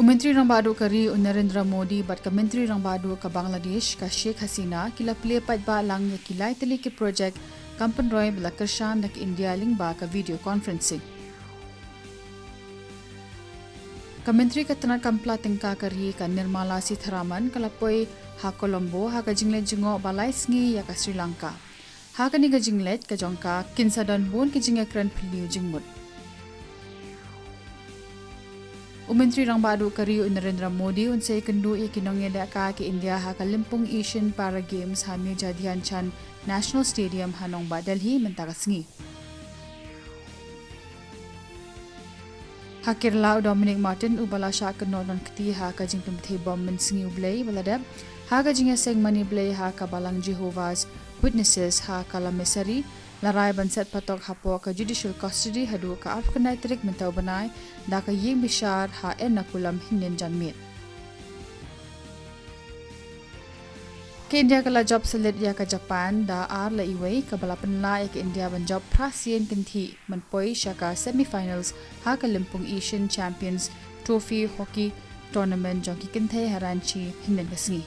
Menteri Rang Badu kari Narendra Modi bat ka Menteri Rang Badu ka Bangladesh ka Sheikh Hasina kila play pat ba lang ya kilai teli ki project Kampan Roy bela kershan dak India ling ba ka video conferencing. Ka Menteri ka Tanat Kampla tingka kari ka Nirmala Sitharaman kalapoi ha Colombo ha ka jinglet jingo balai sngi ya ka Sri Lanka. Ha ka ni ka jinglet ka jongka kinsadan bun ki jingakran philiu jingmut. Menteri Rang Badu kari Narendra Modi unsay kendu ikinong yada ka ki India ha Kalimpong Asian Para Games ha Meja Dhyan Chand National Stadium hanong ba Delhi Mynta kasngi. Ha Kerala Dominic Martin ubala sya kenonon keti ha ka jingtum the bom mensngi ublay baladab ha ka jingya seng mani blay ha ka balang Jehovah's Witnesses ha kalamesari larai banset patok hapo ka judicial custody hadu ka afkanaitric mentau banai da ka ying bishar ha nakulam hinnen janmit. Ke India kala job selit ya ka Japan da ar la iway ka balapan la ya ka India ban job prasien kinthi manpoi syaka semifinals ha ka Limpong Asian Champions Trophy Hockey Tournament jongki kinthe haranchi hinnen kasngi.